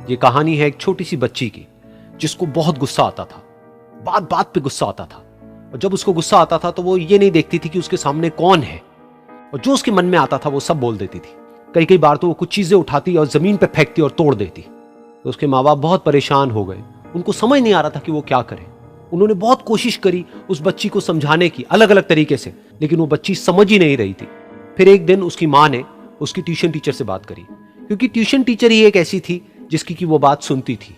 ये कहानी है एक छोटी सी बच्ची की जिसको बहुत गुस्सा आता था, बात बात पे गुस्सा आता था। और जब उसको गुस्सा आता था तो वो ये नहीं देखती थी कि उसके सामने कौन है, और जो उसके मन में आता था वो सब बोल देती थी। कई कई बार तो वो कुछ चीजें उठाती और जमीन पे फेंकती और तोड़ देती। तो उसके माँ बाप बहुत परेशान हो गए, उनको समझ नहीं आ रहा था कि वो क्या करें। उन्होंने बहुत कोशिश करी उस बच्ची को समझाने की अलग अलग तरीके से, लेकिन वो बच्ची समझ ही नहीं रही थी। फिर एक दिन उसकी माँ ने उसकी ट्यूशन टीचर से बात करी, क्योंकि ट्यूशन टीचर ही एक ऐसी थी जिसकी कि वो बात सुनती थी।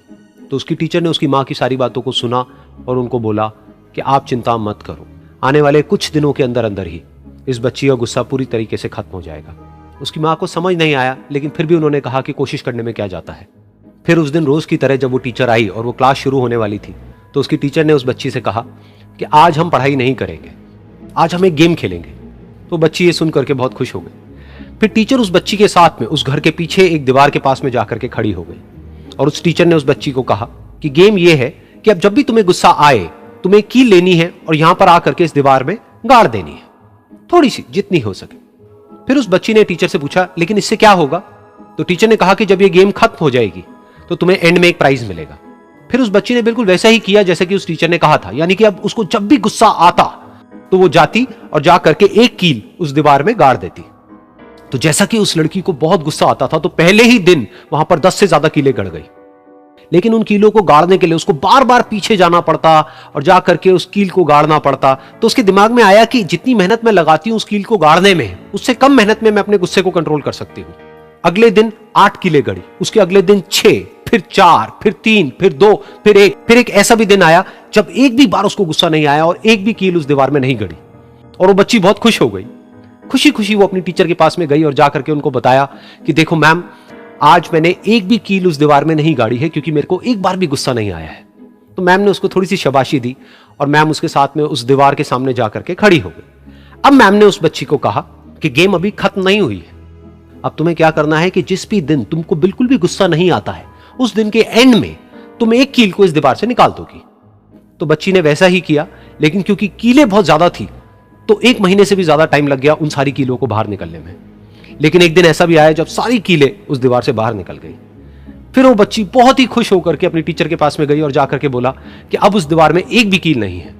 तो उसकी टीचर ने उसकी माँ की सारी बातों को सुना और उनको बोला कि आप चिंता मत करो, आने वाले कुछ दिनों के अंदर अंदर ही इस बच्ची का गुस्सा पूरी तरीके से खत्म हो जाएगा। उसकी माँ को समझ नहीं आया, लेकिन फिर भी उन्होंने कहा कि कोशिश करने में क्या जाता है। फिर उस दिन रोज की तरह जब वो टीचर आई और वो क्लास शुरू होने वाली थी, तो उसकी टीचर ने उस बच्ची से कहा कि आज हम पढ़ाई नहीं करेंगे, आज हम एक गेम खेलेंगे। तो बच्ची ये सुन करके बहुत खुश हो गई। फिर टीचर उस बच्ची के साथ में उस घर के पीछे एक दीवार के पास में जाकर के खड़ी हो गई और उस टीचर ने उस बच्ची को कहा कि गेम ये है कि अब जब भी तुम्हें गुस्सा आए, तुम्हें कील लेनी है और यहां पर आकर के इस दीवार में गाड़ देनी है, थोड़ी सी, जितनी हो सके। फिर उस बच्ची ने टीचर से पूछा, लेकिन इससे क्या होगा? तो टीचर ने कहा कि जब ये गेम खत्म हो जाएगी तो तुम्हें एंड में एक प्राइज मिलेगा। फिर उस बच्ची ने बिल्कुल वैसा ही किया जैसे कि उस टीचर ने कहा था, यानी कि अब उसको जब भी गुस्सा आता तो वो जाती और जा करके एक कील उस दीवार में गाड़ देती। तो जैसा कि उस लड़की को बहुत गुस्सा आता था, तो पहले ही दिन वहां पर 10 से ज्यादा कीलें गड़ गई। लेकिन उन कीलों को गाड़ने के लिए उसको बार बार पीछे जाना पड़ता और जा करके उस कील को गाड़ना पड़ता। तो उसके दिमाग में आया कि जितनी मेहनत मैं लगाती हूं उस कील को गाड़ने में, उससे कम मेहनत में मैं अपने गुस्से को कंट्रोल कर सकती हूं। अगले दिन 8 कीलें गड़ी, उसके अगले दिन 6, फिर 4, फिर 3, फिर 2, फिर 1। फिर एक ऐसा भी दिन आया जब एक भी बार उसको गुस्सा नहीं आया और एक भी कील उस दीवार में नहीं गड़ी। और वो बच्ची बहुत खुश हो गई। खुशी खुशी वो अपनी टीचर के पास में गई और जाकर के उनको बताया कि देखो मैम, आज मैंने एक भी कील उस दीवार में नहीं गाड़ी है, क्योंकि मेरे को एक बार भी गुस्सा नहीं आया है। तो मैम ने उसको थोड़ी सी शाबाशी दी और मैम उसके साथ में उस दीवार के सामने जाकर के खड़ी हो गई। अब मैम ने उस बच्ची को कहा कि गेम अभी खत्म नहीं हुई है, अब तुम्हें क्या करना है कि जिस भी दिन तुमको बिल्कुल भी गुस्सा नहीं आता है, उस दिन के एंड में तुम एक कील को इस दीवार से निकाल दोगी। तो बच्ची ने वैसा ही किया, लेकिन क्योंकि कीलें बहुत ज्यादा थी तो 1 महीने से भी ज्यादा टाइम लग गया उन सारी कीलों को बाहर निकलने में। लेकिन एक दिन ऐसा भी आया जब सारी कीलें उस दीवार से बाहर निकल गई। फिर वो बच्ची बहुत ही खुश होकर के अपनी टीचर के पास में गई और जाकर के बोला कि अब उस दीवार में एक भी कील नहीं है।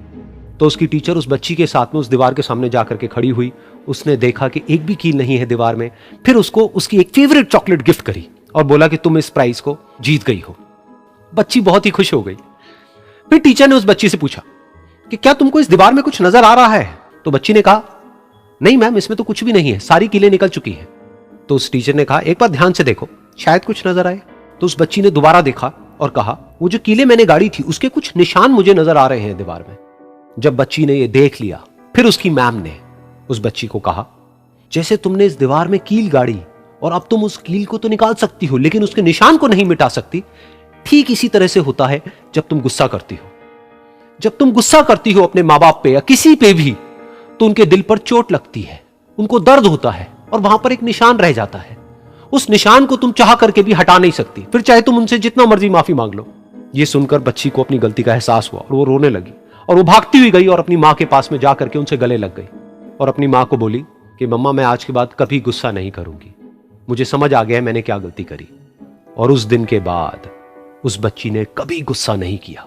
तो उसकी टीचर उस बच्ची के साथ में उस दीवार के सामने जाकर के खड़ी हुई। उसने देखा कि एक भी कील नहीं है दीवार में। फिर उसको उसकी एक फेवरेट चॉकलेट गिफ्ट करी और बोला कि तुम इस प्राइज को जीत गई हो। बच्ची बहुत ही खुश हो गई। फिर टीचर ने उस बच्ची से पूछा कि क्या तुमको इस दीवार में कुछ नजर आ रहा है? तो बच्ची ने कहा, नहीं मैम, इसमें तो कुछ भी नहीं है, सारी कीलें निकल चुकी हैं। तो उस टीचर ने कहा, एक बार ध्यान से देखो, शायद कुछ नजर आए। तो उस बच्ची ने दोबारा देखा और कहा, वो जो कीलें मैंने गाड़ी थी उसके कुछ निशान मुझे नजर आ रहे हैं दीवार में। जब बच्ची ने ये देख लिया, फिर उसकी मैम ने उस बच्ची को कहा, जैसे तुमने इस दीवार में कील गाड़ी और अब तुम उस कील को तो निकाल सकती हो, लेकिन उसके निशान को नहीं मिटा सकती, ठीक इसी तरह से होता है जब तुम गुस्सा करती हो। जब तुम गुस्सा करती हो अपने माँ बाप पे या किसी पे भी, तो उनके दिल पर चोट लगती है, उनको दर्द होता है और वहां पर एक निशान रह जाता है। उस निशान को तुम चाह करके भी हटा नहीं सकती, फिर चाहे तुम उनसे जितना मर्जी माफी मांग लो। यह सुनकर बच्ची को अपनी गलती का एहसास हुआ और वो रोने लगी और वो भागती हुई गई और अपनी माँ के पास में जाकर के उनसे गले लग गई और अपनी माँ को बोली कि मम्मा, मैं आज के बाद कभी गुस्सा नहीं करूंगी, मुझे समझ आ गया है मैंने क्या गलती करी। और उस दिन के बाद उस बच्ची ने कभी गुस्सा नहीं किया।